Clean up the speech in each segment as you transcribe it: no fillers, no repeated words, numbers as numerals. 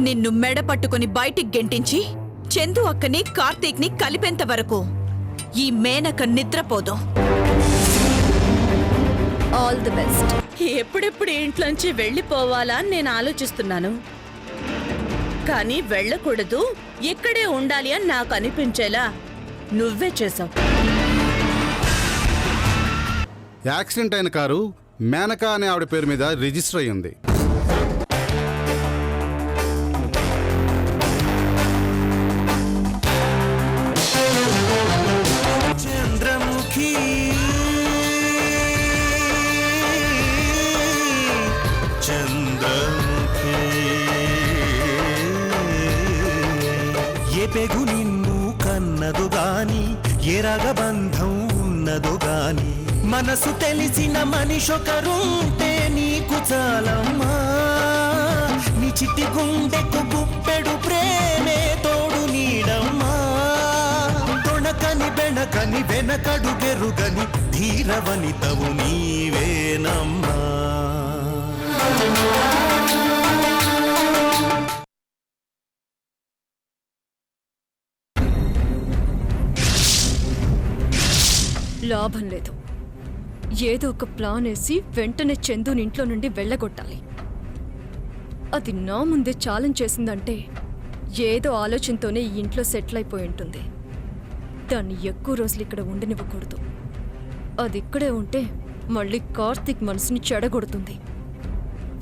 నిన్ను మెడ పట్టుకుని బయటికి గెంటించి చందు అక్కని కార్తీక్ని కలిపేంత వరకు ఈ మేనక నిద్రపోదు. All the best. ఎప్పుడెప్పుడు ఇంట్లోంచి వెళ్ళిపోవాలా అని నేను ఆలోచిస్తున్నాను. కానీ వెళ్ళకూడదు, ఇక్కడే ఉండాలి అని నాకు అనిపించేలా నువ్వే చేసావు. యాక్సిడెంట్ అయిన కారు మేనక అనే ఆవిడ పేరు మీద రిజిస్టర్ అయ్యింది. చంద్రముఖి చంద్రముఖి ఏ పెగు నిన్ను కన్నదు గాని ఏ రగబంధం ఉన్నదు గాని మనసు తెలిసిన మనిషొకరుంటే నీకు చాలమ్మా. నీ చిట్టి గుండెకు గుప్పెడు ప్రేమే తోడు నీడమ్మా. తొణకని బెణకని వెనకడు గెరుగని ధీరవనితవు నీవేనమ్మా. లాభం లేదు. ఏదో ఒక ప్లాన్ వేసి వెంటనే చందుని ఇంట్లో నుండి వెళ్ళగొట్టాలి. అది నా ముందే ఛాలెంజ్ చేసిందంటే ఏదో ఆలోచనతోనే ఈ ఇంట్లో సెటిల్ అయిపోయి ఉంటుంది. దాన్ని ఎక్కువ రోజులు ఇక్కడ ఉండనివ్వకూడదు. అది ఇక్కడే ఉంటే మళ్ళీ కార్తీక్ మనసుని చెడగొడుతుంది.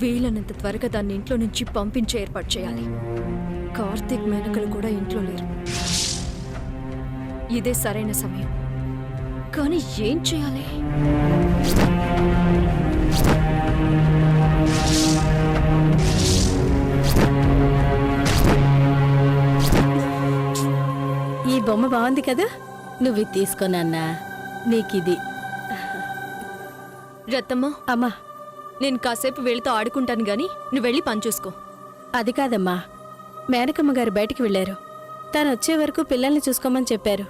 వీలైనంత త్వరగా దాన్ని ఇంట్లో నుంచి పంపించే ఏర్పాటు చేయాలి. కార్తీక్ మేనకలు కూడా ఇంట్లో లేరు. ఇదే సరైన సమయం. కానీ ఏం చేయాలి? ఈ బొమ్మ బాగుంది కదా, నువ్వు ఇది తీసుకోనన్నా. నీకిది. రత్తమ్మ, అమ్మా, నేను కాసేపు వీళ్ళతో ఆడుకుంటాను గాని నువ్వు వెళ్ళి పని చూసుకో. అది కాదమ్మా, మేనకమ్మ గారు బయటికి వెళ్ళారు. తను వచ్చే వరకు పిల్లల్ని చూసుకోమని చెప్పారు.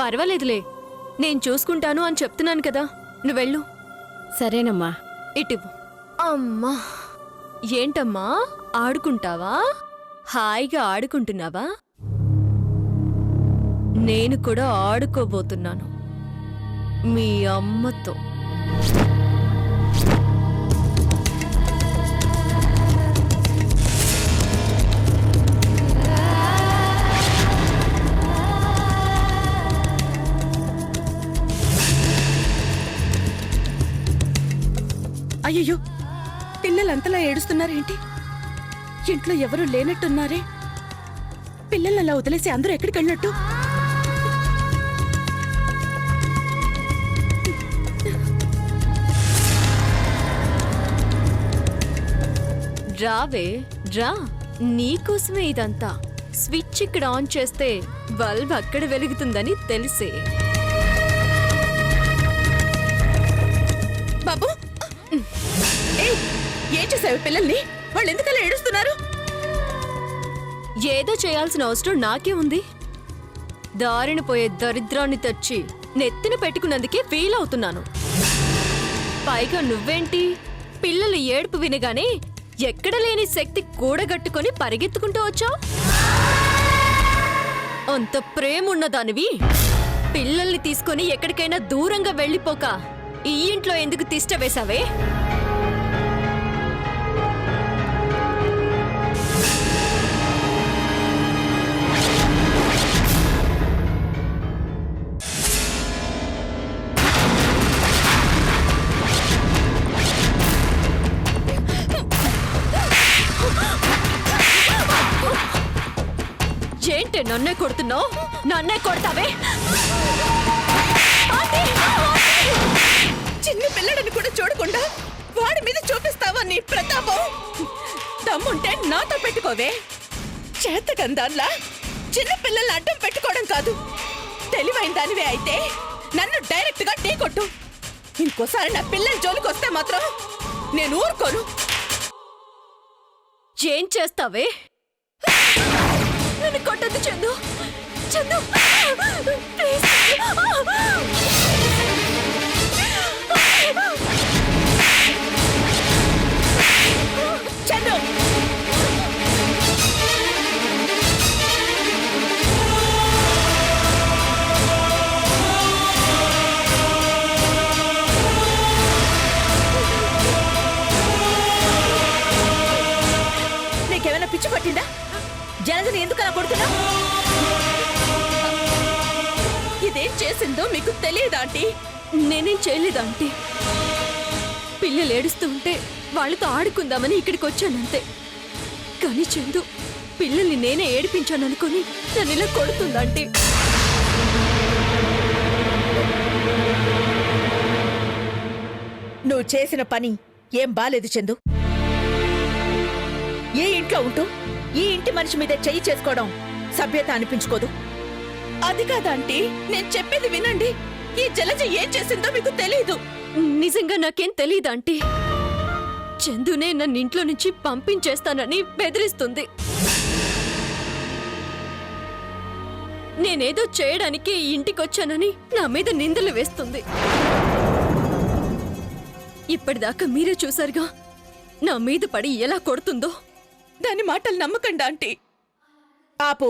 పర్వాలేదులే, నేను చూసుకుంటాను అని చెప్తున్నాను కదా. నువ్వెళ్ళు. సరేనమ్మా. ఇటివ్వు. అమ్మా, ఏంటమ్మా ఆడుకుంటావా? హాయిగా ఆడుకుంటున్నావా? నేను కూడా ఆడుకోబోతున్నాను మీ అమ్మతో. అయ్యో, పిల్లలంతలా ఏడుస్తున్నారేంటి? ఇంట్లో ఎవరూ లేనట్టున్నారే. పిల్లలలా వదిలేసి అందరూ ఎక్కడికి వెళ్ళినట్టు? రావే రా, నీకోసమే ఇదంతా. స్విచ్ ఇక్కడ ఆన్ చేస్తే బల్బ్ అక్కడ వెలుగుతుందని తెలిసే. బాబు, ఏం చేసావు పిల్లల్ని? వాళ్ళు ఎందుకలా ఏడుస్తున్నారు? ఏదో చేయాల్సిన అవసరం నాకే ఉంది. దారిన పోయే దరిద్రాన్ని తెచ్చి నెత్తిన పెట్టుకున్నందుకే ఫీల్ అవుతున్నాను. పైగా నువ్వేంటి, పిల్లల ఏడుపు వినగానే ఎక్కడ లేని శక్తి కూడగట్టుకొని పరిగెత్తుకుంటూ వచ్చావు. అంత ప్రేమ ఉన్నదానివి పిల్లల్ని తీసుకొని ఎక్కడికైనా దూరంగా వెళ్ళిపోక ఈ ఇంట్లో ఎందుకు తిష్ట వేశావే? ఏంటి నన్నే కొడుతున్నావు? నన్నే కొడతావే? చిన్న పిల్లడని కూడా చూడకుండా వాడి మీద చూపిస్తావా నీ ప్రతాపం? దమ్ముంటే నాతో పెట్టుకోవే. చేతకందాన్లా చిన్న పిల్లల్ని అడ్డం పెట్టుకోవడం కాదు. తెలివైన దానివే అయితే నన్ను డైరెక్ట్ గా టీ కొట్టు. ఇంకోసారి నా పిల్లల జోలికి వస్తే మాత్రం నేను ఊరుకోను. ఏం చేస్తావే? నన్ను కొట్టద్దు చందు. చందు ప్లీజ్. చందు నీకేమైనా పిచ్చి పట్టిందా? జలజని ఎందుకలా కొడుతున్నా? ఇదేం చేసిందో మీకు తెలియదా ఆంటీ? నేనేం చేయలేదు ఆంటీ. పిల్లలు ఏడుస్తూ ఉంటే వాళ్ళతో ఆడుకుందామని ఇక్కడికి వచ్చానంతే. కానీ చందు పిల్లల్ని నేనే ఏడిపించాననుకుని నన్ను ఇలా కొడుతుందంటే నువ్వు చేసిన పని ఏం బాలేదు చందు. ఏ ఇంట్లో ఉంటూ ఈ ఇంటి మనిషి మీద చెయ్యి చేసుకోవడం సభ్యత అనిపించుకోదు. అది కాదంటీ, నేను చెప్పేది వినండి. ఈ జలజ ఏం చేసిందో మీకు తెలీదు. నిజంగా నాకేం తెలియదు ఆంటీ. చందునే నన్ను ఇంట్లో నుంచి పంపించేస్తానని బెదిరిస్తుంది. నేనేదో చేయడానికి ఈ ఇంటికొచ్చానని నా మీద నిందలు వేస్తుంది. ఇప్పటిదాకా మీరే చూసారుగా నా మీద పడి ఎలా కొడుతుందో. దాని మాటలు నమ్మకండి ఆంటీ. ఆపు.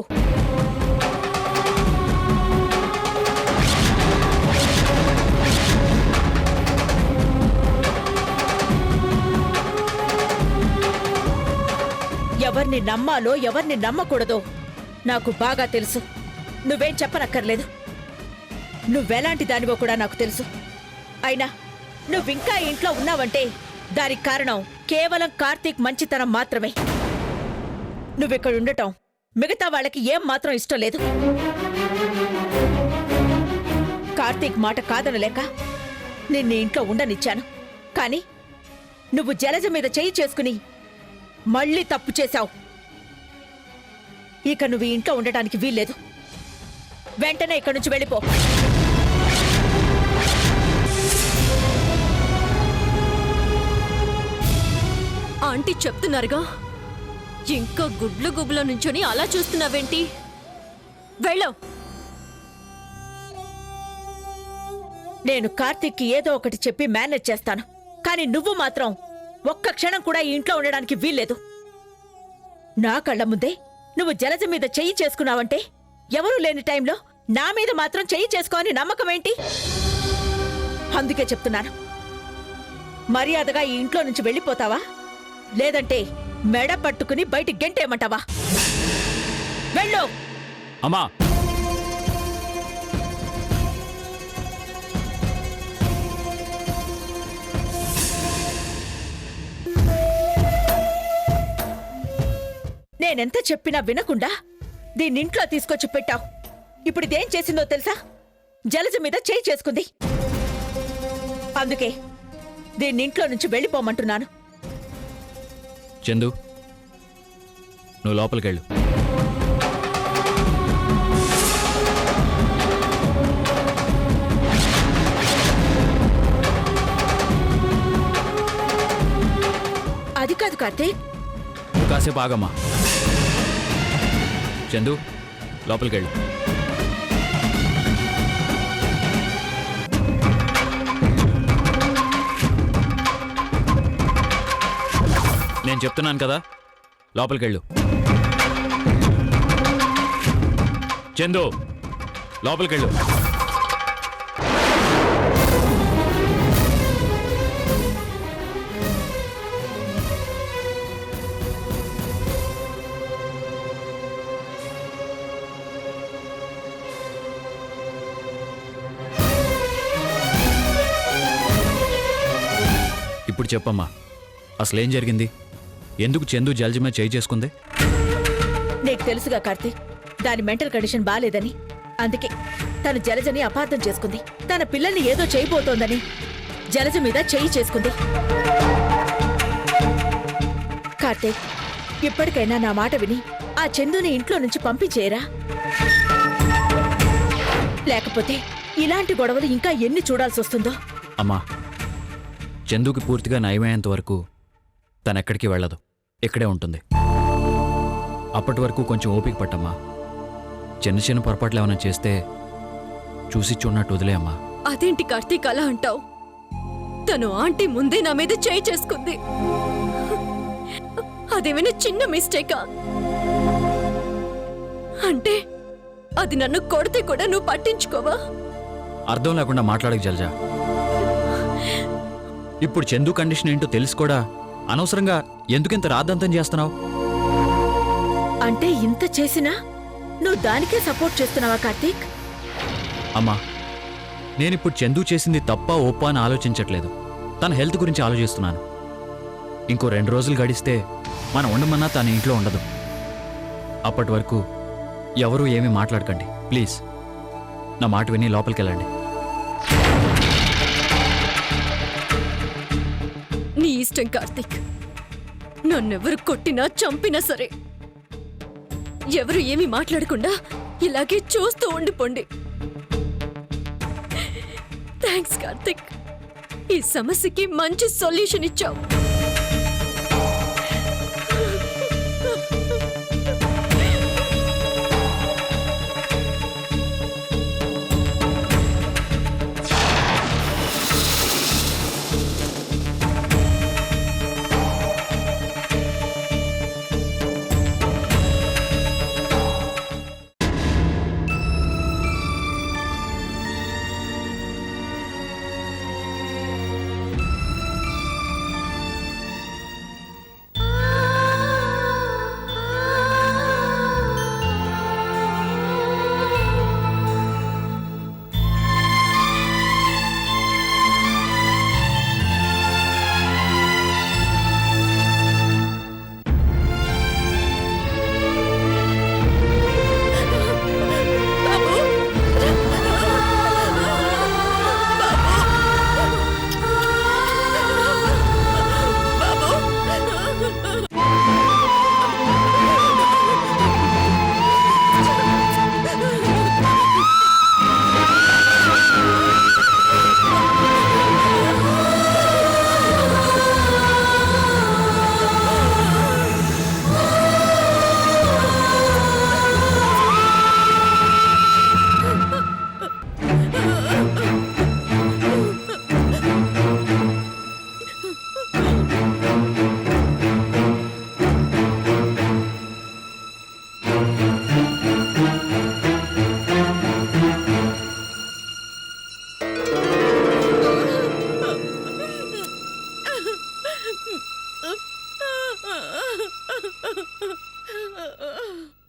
ఎవరిని నమ్మాలో ఎవరిని నమ్మకూడదో నాకు బాగా తెలుసు. నువ్వేం చెప్పనక్కర్లేదు. నువ్వెలాంటి దానివో కూడా నాకు తెలుసు. అయినా నువ్వింకా ఇంట్లో ఉన్నావంటే దానికి కారణం కేవలం కార్తీక్ మంచితనం మాత్రమే. నువ్విక్కడ ఉండటం మిగతా వాళ్ళకి ఏం మాత్రం ఇష్టం లేదు. కార్తీక్ మాట కాదనలేక నిన్ను ఇంట్లో ఉండనిచ్చాను. కానీ నువ్వు జలజ మీద చెయ్యి చేసుకుని మళ్ళీ తప్పు చేశావు. ఇక నువ్వు ఇంట్లో ఉండటానికి వీల్లేదు. వెంటనే ఇక్కడి నుంచి వెళ్ళిపో. ఆంటీ చెప్తున్నారుగా, ఇంకా గుడ్లు గుబులో నుంచొని అలా చూస్తున్నావేంటి? వెళ్ళావు. నేను కార్తీక్కి ఏదో ఒకటి చెప్పి మేనేజ్ చేస్తాను. కానీ నువ్వు మాత్రం ఒక్క క్షణం కూడా ఈ ఇంట్లో ఉండడానికి వీల్లేదు. నా కళ్ళ ముందే నువ్వు జలజ మీద చెయ్యి చేసుకున్నావంటే ఎవరూ లేని టైంలో నా మీద మాత్రం చెయ్యి చేసుకోని నమ్మకం ఏంటి? అందుకే చెప్తున్నాను, మర్యాదగా ఈ ఇంట్లో నుంచి వెళ్ళిపోతావా, లేదంటే మెడ పట్టుకుని బయటికి గెంటేయమంటావా? వెళ్ళు. అమ్మా, నేనెంత చెప్పినా వినకుండా దీన్నింట్లో తీసుకొచ్చి పెట్టావు. ఇప్పుడు ఇదేం చేసిందో తెలుసా? జలజ మీద చేయి చేసుకుంది. అందుకే దీన్నింట్లో నుంచి వెళ్ళిపోమంటున్నాను. చందు, నువ్వు లోపలికెళ్ళు. అది కాదు కార్తీక్. నువ్వు కాసేపు ఆగమ్మా. చందు, లోపలికెళ్ళు. నేను చెప్తున్నాను కదా, లోపలికెళ్ళు. చందు, లోపలికెళ్ళు. ఇప్పుడు చెప్పమ్మా, అసలేం జరిగింది? ఎందుకు చందు జలజ మీద చేయి చేసుకుంది? నీకు తెలుసుగా కార్తీక్, దాని మెంటల్ కండిషన్ బాలేదని. అందుకే తను జలజని అపార్థం చేసుకుంది. తన పిల్లల్ని ఏదో చేయబోతోందని జలజ మీద చెయ్యి చేసుకుంది. కార్తీక్, ఇప్పటికైనా నా మాట విని ఆ చందుని ఇంట్లో నుంచి పంపించేయరా. లేకపోతే ఇలాంటి గొడవలు ఇంకా ఎన్ని చూడాల్సి వస్తుందో. అమ్మా, చందుకి పూర్తిగా నయమయ్యేంత వరకు తనెక్కడికి వెళ్ళదు, ఇక్కడే ఉంటుంది. అప్పటి వరకు కొంచెం ఓపిక పట్టమ్మా. చిన్న చిన్న పొరపాట్లు ఏమైనా చేస్తే చూసి చూడనట్టు వదిలే అమ్మా. అదేంటి కార్తీక్ అలా అంటావు? తను ఆంటీ ముందే నా మీద చేయి చేసుకుంది. అదేమైనా చిన్న మిస్టేకా? అంటే అది నన్ను కొడితే కూడా నువ్వు పట్టించుకోవా? అర్థం లేకుండా మాట్లాడక జలజా. ఇప్పుడు చందు కండిషన్ ఏంటో తెలిసి కూడా అనవసరంగా ఎందుకింత రాద్దంతం చేస్తున్నావు? అంటే ఇంత చేసినా నువ్వు దానికే సపోర్ట్ చేస్తున్నావా కార్తీక్? అమ్మా నేనిప్పుడు చందు చేసింది తప్ప ఒప్పా అని ఆలోచించట్లేదు. తన హెల్త్ గురించి ఆలోచిస్తున్నాను. ఇంకో 2 రోజులు గడిస్తే మనం ఉండమన్నా తన ఇంట్లో ఉండదు. అప్పటి వరకు ఎవరూ ఏమీ మాట్లాడకండి ప్లీజ్. నా మాట విని లోపలికి వెళ్ళండి. నీ ఇష్టం కార్తీక్. నన్నెవరు కొట్టినా చంపినా సరే ఎవరు ఏమీ మాట్లాడకుండా ఇలాగే చూస్తూ ఉండిపోండి. థ్యాంక్స్ కార్తీక్. ఈ సమస్యకి మంచి సొల్యూషన్ ఇచ్చావు.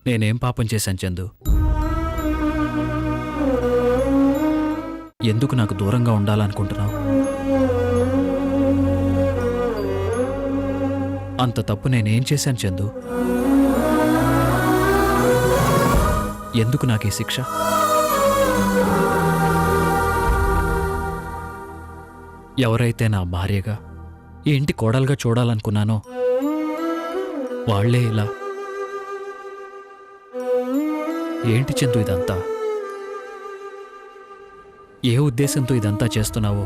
నేనేం పాపం చేశాను చందు? ఎందుకు నాకు దూరంగా ఉండాలనుకుంటున్నావు? అంత తప్పు నేనేం చేశాను చందు? ఎందుకు నాకు ఈ శిక్ష? ఎవరైతే నా భార్యగా ఈ ఇంటి కోడలుగా చూడాలనుకున్నానో వాళ్లే ఇలా. ఏంటి చందు ఇదంతా? ఏ ఉద్దేశంతో ఇదంతా చేస్తున్నావో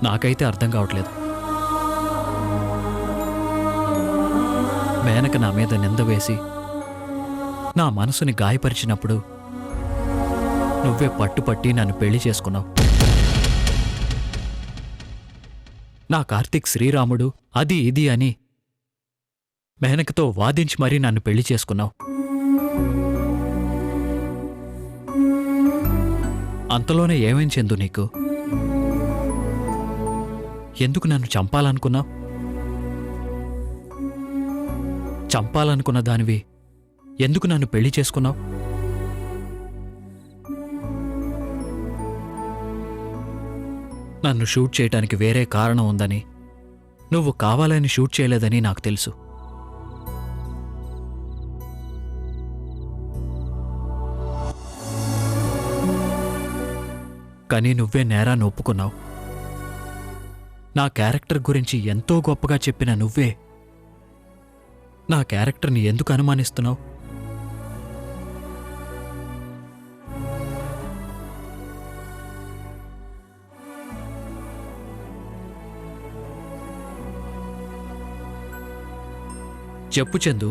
నాకైతే అర్థం కావట్లేదు. మేనక నా మీద నింద వేసి నా మనసుని గాయపరిచినప్పుడు నువ్వే పట్టుపట్టి నన్ను పెళ్లి చేసుకున్నావు. నా కార్తీక్ శ్రీరాముడు అది ఇది అని మేనకతో వాదించి మరీ నన్ను పెళ్లి చేసుకున్నావు. అంతలోనే ఏమేం చందు నీకు? ఎందుకు నన్ను చంపాలనుకున్నావు? చంపాలనుకున్న దానివి ఎందుకు నన్ను పెళ్లి చేసుకున్నావు? నన్ను షూట్ చేయటానికి వేరే కారణం ఉందని, నువ్వు కావాలని షూట్ చేయలేదని నాకు తెలుసు. కానీ నువ్వే నేరాన్ని ఒప్పుకున్నావు. నా క్యారెక్టర్ గురించి ఎంతో గొప్పగా చెప్పిన నువ్వే నా క్యారెక్టర్ని ఎందుకు అనుమానిస్తున్నావు? చెప్పు చందు.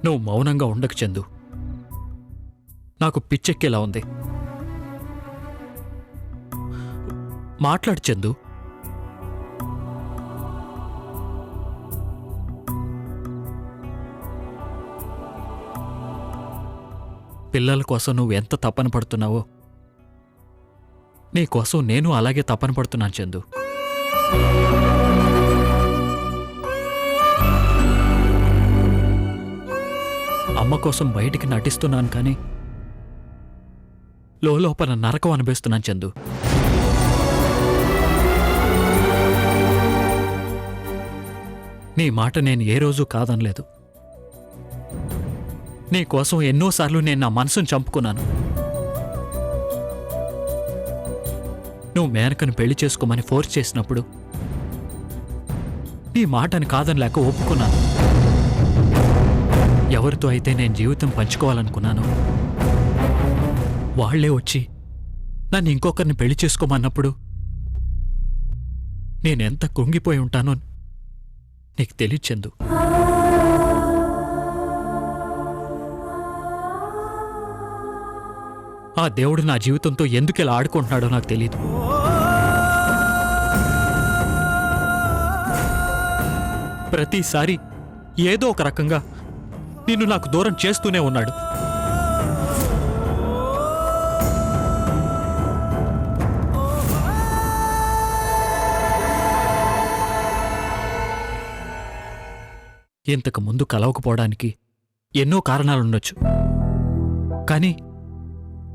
నువ్వు మౌనంగా ఉండకు చందు. నాకు పిచ్చెక్కేలా ఉంది. మాట్లాడు చందు. పిల్లల కోసం నువ్వు ఎంత తపన పడుతున్నావో నీకోసం నేను అలాగే తపన పడుతున్నాను చందు. అమ్మ కోసం బయటికి నటిస్తున్నాను కానీ లోపల నరకం అనిపిస్తున్నాను చందు. నీ మాట నేను ఏ రోజు కాదనలేదు. నీకోసం ఎన్నోసార్లు నేను నా మనసును చంపుకున్నాను. నువ్వు మేనకను పెళ్లి చేసుకోమని ఫోర్స్ చేసినప్పుడు నీ మాటని కాదనలేక ఒప్పుకున్నాను. ఎవరితో అయితే నేను జీవితం పంచుకోవాలనుకున్నాను వాళ్లే వచ్చి నన్ను ఇంకొకరిని పెళ్లి చేసుకోమన్నప్పుడు నేనెంత కుంగిపోయి ఉంటానో నీకు తెలియచెందు. ఆ దేవుడు నా జీవితంతో ఎందుకిలా ఆడుకుంటున్నాడో నాకు తెలీదు. ప్రతిసారి ఏదో ఒక రకంగా నిన్ను నాకు దూరం చేస్తూనే ఉన్నాడు. ఇంతకు ముందు కలవకపోవడానికి ఎన్నో కారణాలుండొచ్చు, కానీ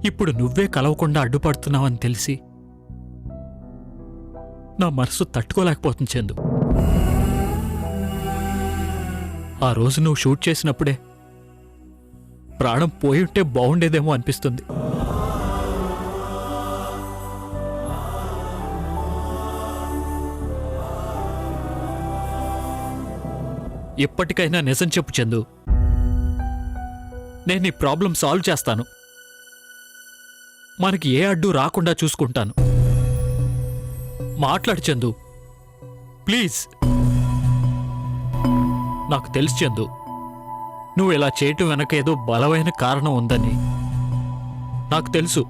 ఇప్పుడు నువ్వే కలవకుండా అడ్డుపడుతున్నావని తెలిసి నా మనసు తట్టుకోలేకపోతుంది చందు. ఆ రోజు నువ్వు షూట్ చేసినప్పుడే ప్రాణం పోయి ఉంటే బాగుండేదేమో అనిపిస్తుంది. ఎప్పటికైనా నిజం చెప్పు చందు. నేను ఈ ప్రాబ్లం సాల్వ్ చేస్తాను. మనకి ఏ అడ్డు రాకుండా చూసుకుంటాను. మాట్లాడు చందు, ప్లీజ్. నాకు తెలుసు చందు, నువ్వు ఇలా చేయటం వెనక ఏదో బలమైన కారణం ఉందని నాకు తెలుసు.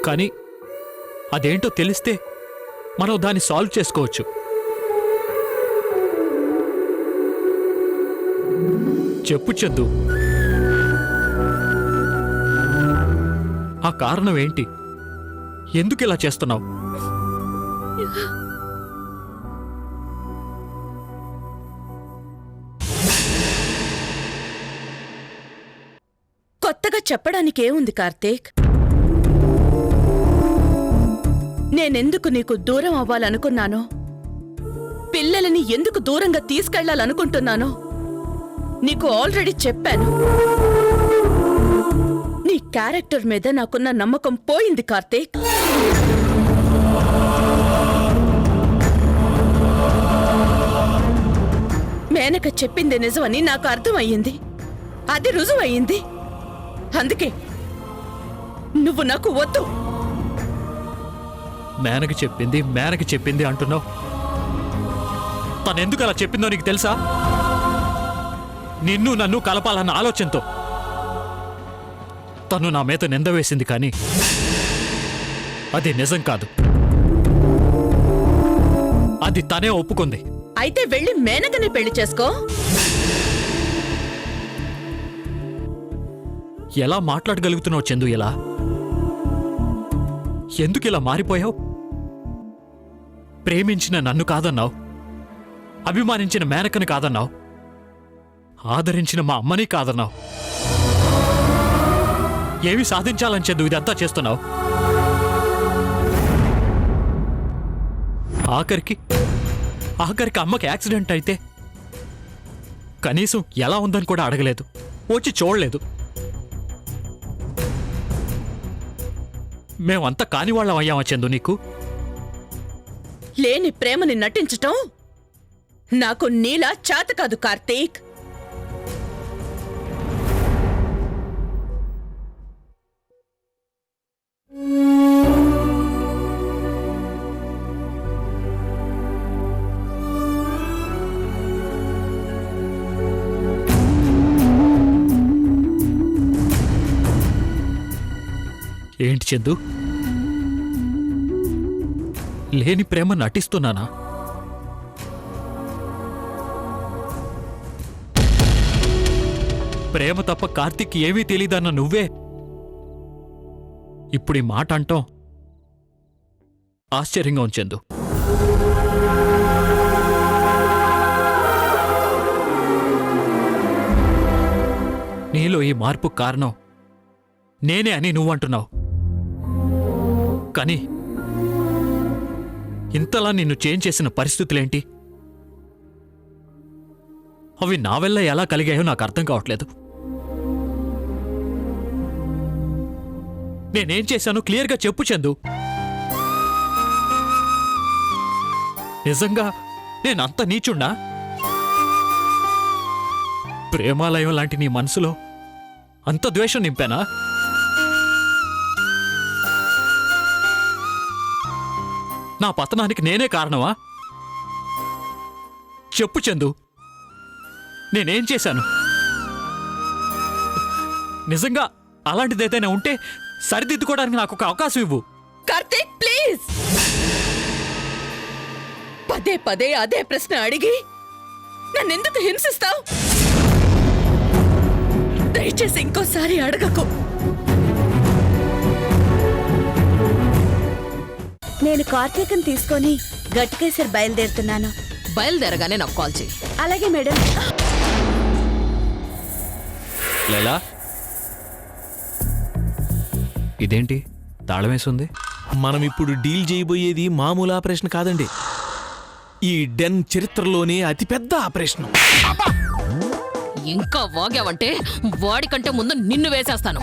కానీ అదేంటో తెలిస్తే మనం దాన్ని సాల్వ్ చేసుకోవచ్చు. చెప్పు చందు, ఆ కారణం ఏంటి? ఎందుకు ఇలా చేస్తున్నావు? కొత్తగా చెప్పడానికేముంది కార్తీక్? నేనెందుకు నీకు దూరం అవ్వాలనుకున్నానో, పిల్లలని ఎందుకు దూరంగా తీసుకెళ్లాలనుకుంటున్నానో నీకు ఆల్రెడీ చెప్పాను. నీ క్యారెక్టర్ మీద నాకున్న నమ్మకం పోయింది కార్తీక్. మేనక చెప్పింది నిజమని నాకు అర్థమయ్యింది. అది రుజువయ్యింది. అందుకే నువ్వు నాకు వద్దు. మేనకి చెప్పింది అంటున్నావు. తనెందుకు అలా చెప్పిందో నీకు తెలుసా? నిన్ను నన్ను కలపాలన్న ఆలోచనతో. తను నా మీద నింద వేసింది, కానీ అది నిజం కాదు. అది తనే ఒప్పుకుంది. అయితే వెళ్ళి మేనకని పెళ్లి చేసుకో. ఎలా మాట్లాడగలుగుతున్నావు చందు? ఎలా? ఎందుకు ఇలా మారిపోయావు? ప్రేమించిన నన్ను కాదన్నావు, అభిమానించిన మేనకని కాదన్నావు, ఆదరించిన మా అమ్మని కాదన్నావు. ఏమి సాధించాలని చందు ఇదంతా చేస్తున్నావు? ఆఖరికి అమ్మకి యాక్సిడెంట్ అయితే కనీసం ఎలా ఉందని కూడా అడగలేదు, వచ్చి చూడలేదు. మేమంతా కానివాళ్ళం అయ్యామా చందు నీకు? లేని ప్రేమని నటించటం నాకు నీలా చేత కాదు కార్తీక్. ఏంటి చందు? లేని ప్రేమ నటిస్తున్నానా? ప్రేమ తప్ప కార్తీక్ ఏమీ తెలీదన్న నువ్వే ఇప్పుడు ఈ మాట అంటాం ఆశ్చర్యంగా ఉంది చందు. నీలో ఈ మార్పు కారణం నేనే అని నువ్వంటున్నావు. కానీ ఇంతలా నిన్ను చేంజ్ చేసిన పరిస్థితులేంటి? అవి నా వల్ల ఎలా కలిగాయో నాకు అర్థం కావట్లేదు. నేనేం చేశానో క్లియర్గా చెప్పు చందు. నిజంగా నేనంత నీచున్నా? ప్రేమాలయం లాంటి నీ మనసులో అంత ద్వేషం నింపానా? నా పతనానికి నేనే కారణమా? చెప్పు చందు, నేనేం చేశాను? నిజంగా అలాంటిదేదైనా ఉంటే సరిదిద్దుకోవడానికి నాకు ఒక అవకాశం ఇవ్వు. కార్తీక్ ప్లీజ్, పదే పదే అదే ప్రశ్న అడిగి నన్నెందుకు హింసిస్తావు? దయచేసి ఇంకోసారి అడగకు. నేను కార్తీక్ని తీసుకొని గట్టికేసరి బయలుదేరుతున్నాను. బయలుదేరగానే నాకు కాల్ చేయి. అలాగే మేడం. లేలా, ఇదేంటి తాళం వేసుంది? మనం ఇప్పుడు డీల్ చేయబోయేది మామూలు ఆపరేషన్ కాదండి. ఈ డెన్ చరిత్రలోనే అతిపెద్ద ఆపరేషన్. ఇంకా వాగావంటే వాడికంటే ముందు నిన్ను వేసేస్తాను.